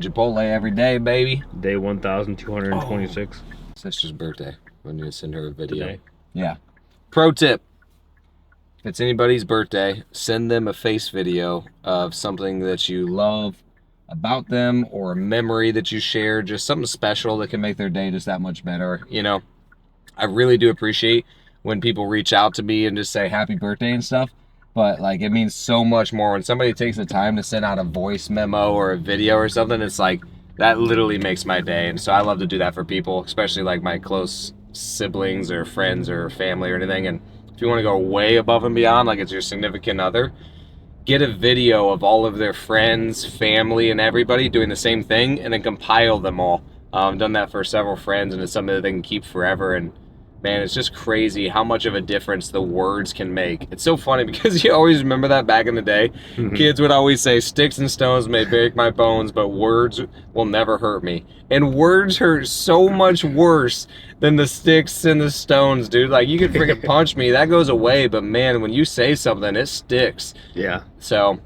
Chipotle every day, baby. Day 1,226. Sister's birthday. I need to send her a video. Today. Yeah. Pro tip. If it's anybody's birthday, send them a face video of something that you love about them or a memory that you share, just something special that can make their day just that much better. You know, I really do appreciate when people reach out to me and just say happy birthday and stuff. But like, it means so much more when somebody takes the time to send out a voice memo or a video or something. It's like, that literally makes my day. And so I love to do that for people, especially like my close siblings or friends or family or anything. And if you want to go way above and beyond, like it's your significant other, get a video of all of their friends, family, and everybody doing the same thing, and then compile them all. I've done that for several friends, and it's something that they can keep forever. And man, it's just crazy how much of a difference the words can make. It's so funny because you always remember that back in the day. Kids would always say, sticks and stones may break my bones, but words will never hurt me. And words hurt so much worse than the sticks and the stones, dude. Like, you could freaking punch me, that goes away. But man, when you say something, it sticks. Yeah. So,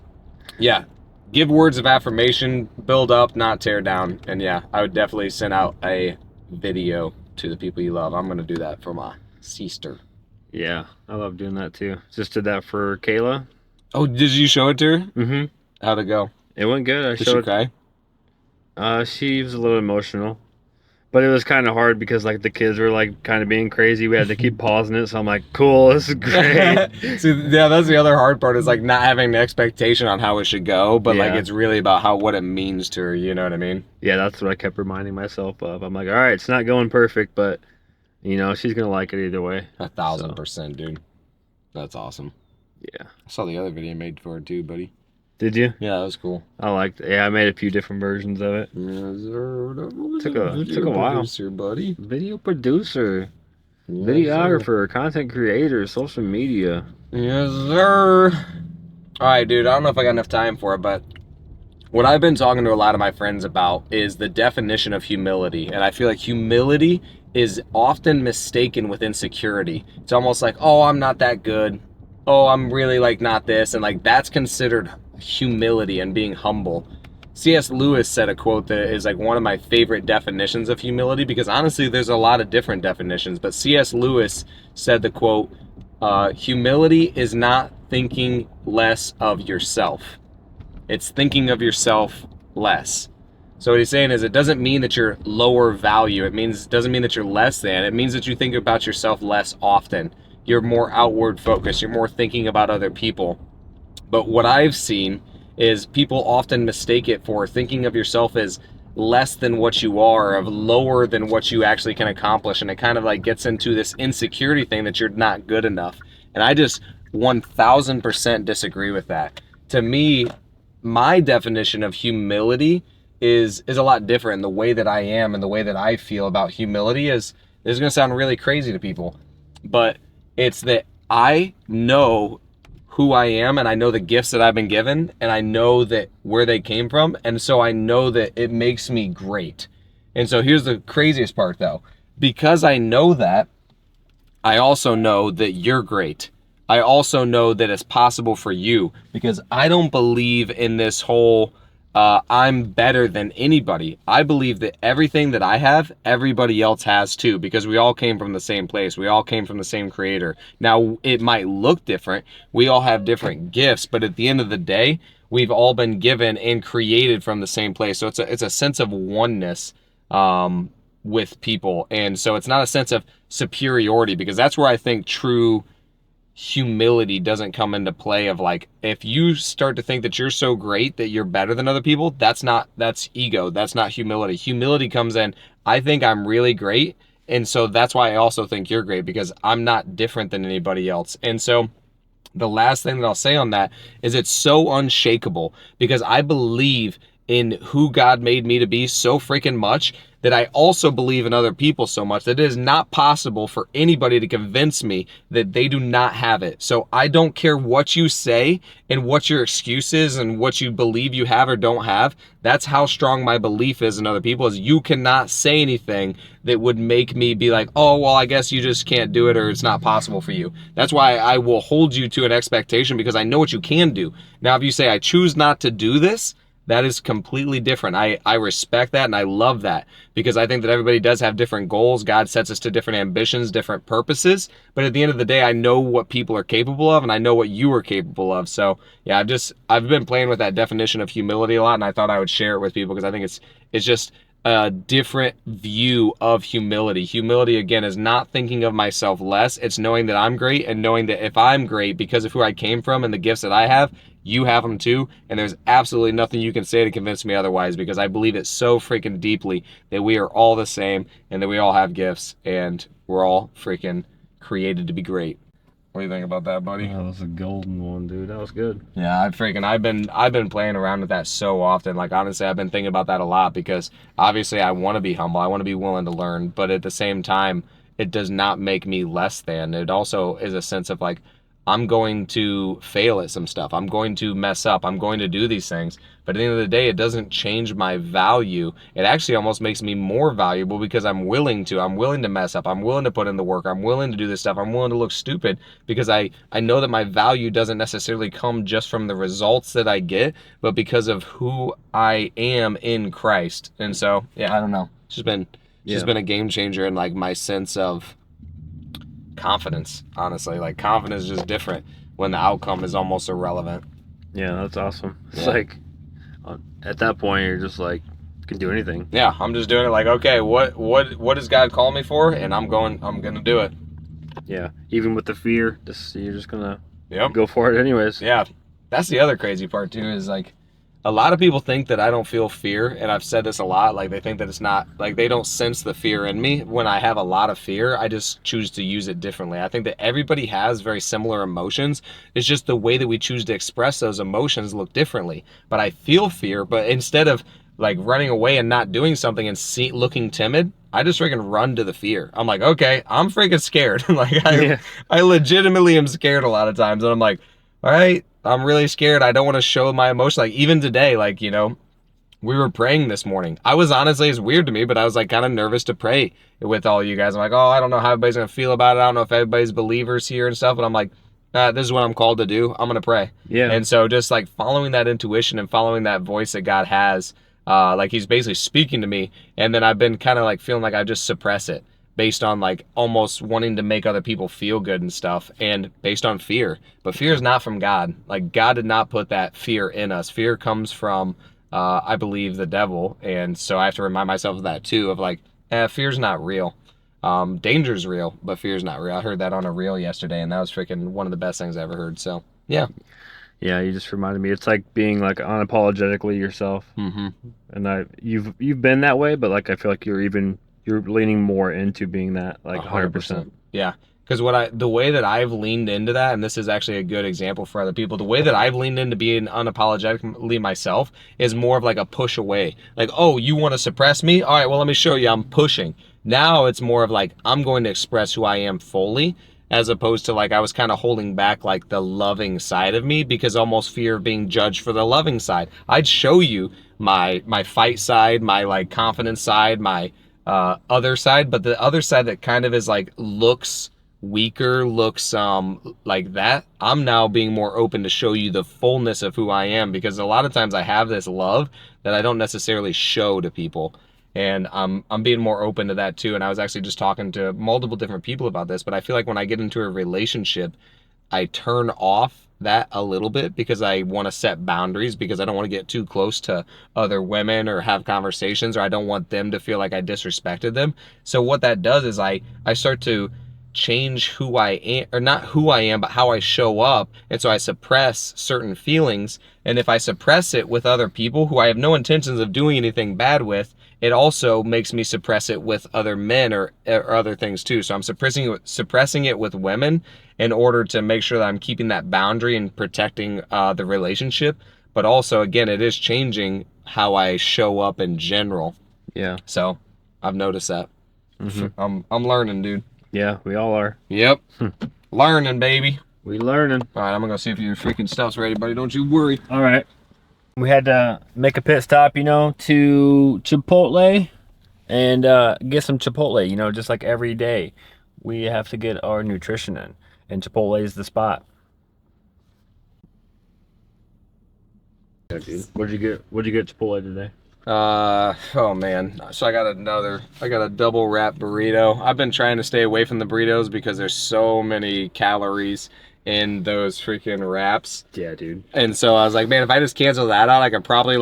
yeah. Give words of affirmation, build up, not tear down. And yeah, I would definitely send out a video to the people you love. I'm going to do that for my sister. Yeah, I love doing that too. Just did that for Kayla. Oh, did you show it to her? Mm-hmm. How'd it go? It went good. Did she cry? She was a little emotional. But it was kind of hard because like the kids were like kind of being crazy. We had to keep pausing it. So I'm like, cool, this is great. See, yeah, that's the other hard part is like not having the expectation on how it should go, but like it's really about what it means to her. You know what I mean? Yeah, that's what I kept reminding myself of. I'm like, all right, it's not going perfect, but you know, she's gonna like it either way. 1,000%, dude. That's awesome. Yeah. I saw the other video you made for her too, buddy. Did you? Yeah, that was cool. I liked it. Yeah, I made a few different versions of it. Yes, sir. Took a while. Producer, buddy. Video producer, Yes, videographer, content creator, social media. Yes, sir. All right, dude. I don't know if I got enough time for it, but what I've been talking to a lot of my friends about is the definition of humility. And I feel like humility is often mistaken with insecurity. It's almost like, oh, I'm not that good. Oh, I'm really like not this. And like that's considered humility and being humble. C.S. Lewis said a quote that is like one of my favorite definitions of humility, because honestly, there's a lot of different definitions. But C.S. Lewis said the quote, humility is not thinking less of yourself. It's thinking of yourself less. So what he's saying is it doesn't mean that you're lower value. It doesn't mean that you're less than. It means that you think about yourself less often. You're more outward focused. You're more thinking about other people. But what I've seen is people often mistake it for thinking of yourself as less than what you are, of lower than what you actually can accomplish. And it kind of like gets into this insecurity thing that you're not good enough. And I just 1,000% disagree with that. To me, my definition of humility is a lot different. The way that I am and the way that I feel about humility is going to sound really crazy to people, but it's that I know who I am and I know the gifts that I've been given and I know that where they came from. And so I know that it makes me great. And so here's the craziest part though. Because I know that, I also know that you're great. I also know that it's possible for you, because I don't believe in this whole I'm better than anybody. I believe that everything that I have, everybody else has too, because we all came from the same place. We all came from the same creator. Now, it might look different. We all have different gifts, but at the end of the day, we've all been given and created from the same place. So it's a sense of oneness with people. And so it's not a sense of superiority, because that's where I think true humility doesn't come into play. Of like, if you start to think that you're so great that you're better than other people, that's ego. That's not humility. Humility comes in, I think I'm really great, and so that's why I also think you're great, because I'm not different than anybody else. And so the last thing that I'll say on that is it's so unshakable, because I believe in who God made me to be so freaking much that I also believe in other people so much that it is not possible for anybody to convince me that they do not have it. So I don't care what you say and what your excuse is and what you believe you have or don't have. That's how strong my belief is in other people, is you cannot say anything that would make me be like, oh, well, I guess you just can't do it, or it's not possible for you. That's why I will hold you to an expectation, because I know what you can do. Now, if you say, I choose not to do this, That is completely different. I respect that and I love that, because I think that everybody does have different goals. God sets us to different ambitions, different purposes. But at the end of the day, I know what people are capable of and I know what you are capable of. So yeah, I've been playing with that definition of humility a lot, and I thought I would share it with people because I think it's just a different view of humility. Humility, again, is not thinking of myself less. It's knowing that I'm great and knowing that if I'm great because of who I came from and the gifts that I have, you have them too. And there's absolutely nothing you can say to convince me otherwise, because I believe it so freaking deeply that we are all the same and that we all have gifts and we're all freaking created to be great. What do you think about that, buddy? That was a golden one, dude. That was good. Yeah, I've been playing around with that so often. Like, honestly, I've been thinking about that a lot, because obviously I want to be humble. I want to be willing to learn, but at the same time, it does not make me less than. It also is a sense of like, I'm going to fail at some stuff. I'm going to mess up. I'm going to do these things. But at the end of the day, it doesn't change my value. It actually almost makes me more valuable, because I'm willing to. I'm willing to mess up. I'm willing to put in the work. I'm willing to do this stuff. I'm willing to look stupid, because I know that my value doesn't necessarily come just from the results that I get, but because of who I am in Christ. And so, yeah, I don't know. It's just been a game changer in like my sense of confidence, honestly. Like, confidence is just different when the outcome is almost irrelevant. Yeah, that's awesome. It's Yeah. like at that point you're just like, you can do anything. Yeah, I'm just doing it like, okay, what does God call me for? And I'm gonna do it. Yeah, even with the fear, you're just gonna Yep. go for it anyways. Yeah, that's the other crazy part too, is like, a lot of people think that I don't feel fear, and I've said this a lot. Like, they think that it's not, like, they don't sense the fear in me. When I have a lot of fear, I just choose to use it differently. I think that everybody has very similar emotions. It's just the way that we choose to express those emotions look differently. But I feel fear, but instead of like running away and not doing something and looking timid, I just freaking run to the fear. I'm like, okay, I'm freaking scared. Like, I legitimately am scared a lot of times, and I'm like, all right, I'm really scared. I don't want to show my emotion. Like, even today, like, you know, we were praying this morning. I was honestly, it's weird to me, but I was like kind of nervous to pray with all you guys. I'm like, oh, I don't know how everybody's going to feel about it. I don't know if everybody's believers here and stuff. But I'm like, this is what I'm called to do. I'm going to pray. Yeah. And so just like following that intuition and following that voice that God has, like he's basically speaking to me. And then I've been kind of like feeling like I just suppress it, based on like almost wanting to make other people feel good and stuff, and based on fear. But fear is not from God. Like, God did not put that fear in us. Fear comes from, I believe, the devil. And so I have to remind myself of that too, of like, fear's not real. Danger's real, but fear's not real. I heard that on a reel yesterday, and that was freaking one of the best things I ever heard. So yeah. Yeah, you just reminded me. It's like being like unapologetically yourself. Mm-hmm. And you've been that way, but like I feel like you're leaning more into being that, like 100%. Yeah. Because the way that I've leaned into that, and this is actually a good example for other people, the way that I've leaned into being unapologetically myself is more of like a push away. Like, oh, you want to suppress me? All right, well, let me show you. I'm pushing. Now it's more of like, I'm going to express who I am fully, as opposed to like I was kind of holding back like the loving side of me, because almost fear of being judged for the loving side. I'd show you my fight side, my like confidence side, my other side, but the other side that kind of is like looks weaker, looks like that, I'm now being more open to show you the fullness of who I am, because a lot of times I have this love that I don't necessarily show to people. And I'm being more open to that too. And I was actually just talking to multiple different people about this, but I feel like when I get into a relationship, I turn off that a little bit, because I want to set boundaries, because I don't want to get too close to other women or have conversations, or I don't want them to feel like I disrespected them. So what that does is I start to change who I am, or not who I am, but how I show up. And so I suppress certain feelings. And if I suppress it with other people who I have no intentions of doing anything bad with, it also makes me suppress it with other men or other things too. So I'm suppressing it with women in order to make sure that I'm keeping that boundary and protecting the relationship. But also, again, it is changing how I show up in general. Yeah. So I've noticed that. Mm-hmm. I'm learning, dude. Yeah, we all are. Yep. Learning, baby. We learning. All right, I'm gonna go see if your freaking stuff's ready, buddy. Don't you worry. All right. We had to make a pit stop, to Chipotle and get some Chipotle, just like every day. We have to get our nutrition in, and Chipotle is the spot. Yeah, dude. What'd you get? What'd you get at Chipotle today? Oh man. So I got a double wrap burrito. I've been trying to stay away from the burritos because there's so many calories in those freaking wraps. Yeah, dude. And so I was like, man, if I just cancel that out, I could probably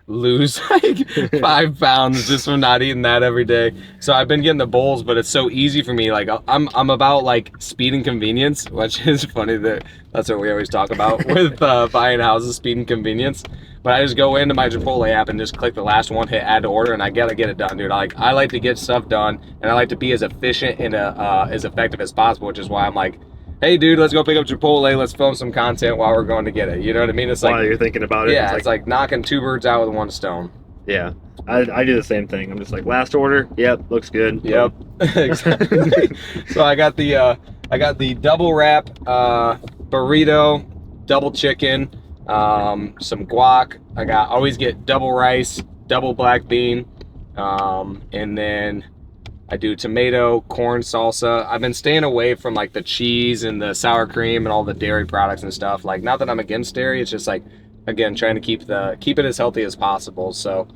lose like 5 pounds just from not eating that every day. So I've been getting the bowls, but it's so easy for me. Like I'm about like speed and convenience, which is funny that that's what we always talk about with buying houses, speed and convenience. But I just go into my Chipotle app and just click the last one, hit add to order, and I gotta get it done, dude. I like to get stuff done, and I like to be as efficient and as effective as possible, which is why I'm like, hey, dude, let's go pick up Chipotle. Let's film some content while we're going to get it. You know what I mean? It's like, While you're thinking about it. Yeah, it's like knocking 2 birds out with 1 stone. Yeah, I do the same thing. I'm just like, last order. Yep, looks good. Yep, exactly. So I got the double wrap burrito, double chicken, some guac. Always get double rice, double black bean, and then I do tomato, corn salsa. I've been staying away from like the cheese and the sour cream and all the dairy products and stuff. Like, not that I'm against dairy, it's just like, again, trying to keep it as healthy as possible. So,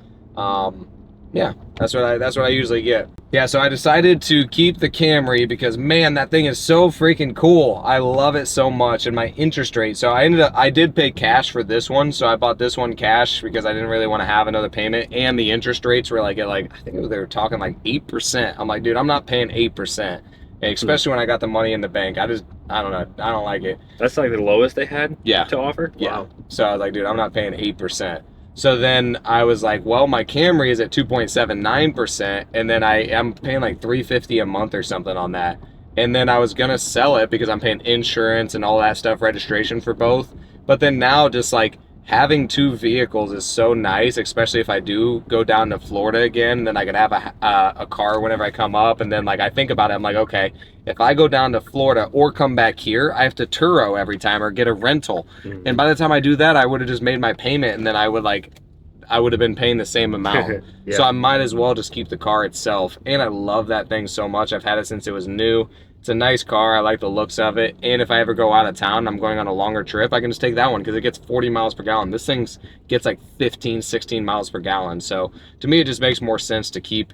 yeah, that's what I usually get. Yeah, so I decided to keep the Camry because, man, that thing is so freaking cool. I love it so much. And my interest rate, so I did pay cash for this one, so I bought this one cash because I didn't really want to have another payment, and the interest rates were like at I think they were talking like 8%. I'm like, dude, I'm not paying 8%. And especially when I got the money in the bank. I don't know, I don't like it. That's like the lowest they had to offer? Yeah. Wow. So I was like, dude, I'm not paying 8%. So then I was like, well, my Camry is at 2.79%, and then I'm paying like $350 a month or something on that. And then I was gonna sell it because I'm paying insurance and all that stuff, registration for both. But then now just like having 2 vehicles is so nice, especially if I do go down to Florida again, then I could have a car whenever I come up. And then like I think about it, I'm like, okay, if I go down to Florida or come back here, I have to Turo every time or get a rental. And by the time I do that, I would have just made my payment, and then I would have been paying the same amount. Yeah. So I might as well just keep the car itself. And I love that thing so much. I've had it since it was new. It's a nice car. I like the looks of it. And if I ever go out of town and I'm going on a longer trip, I can just take that one because it gets 40 miles per gallon. This thing gets like 15, 16 miles per gallon. So to me, it just makes more sense to keep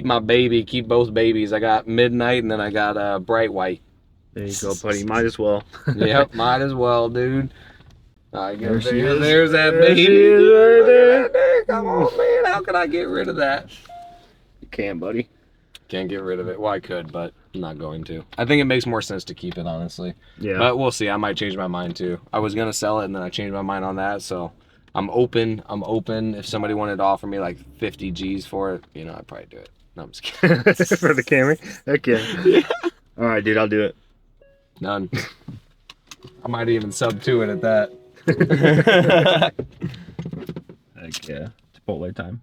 my baby, keep both babies. I got Midnight and then I got Bright White. There you go, buddy. Might as well. Yep, might as well, dude. There's that baby. Right there. Come on, man. How can I get rid of that? You can, buddy. Can't get rid of it. Well, I could, but I'm not going to. I think it makes more sense to keep it, honestly. Yeah. But we'll see. I might change my mind too. I was gonna sell it, and then I changed my mind on that. So I'm open. If somebody wanted to offer me like 50 G's for it, I'd probably do it. No, I'm just kidding. For the Camry? Okay. Yeah. All right, dude. I'll do it. None. I might even sub to it at that. Heck yeah. Chipotle time.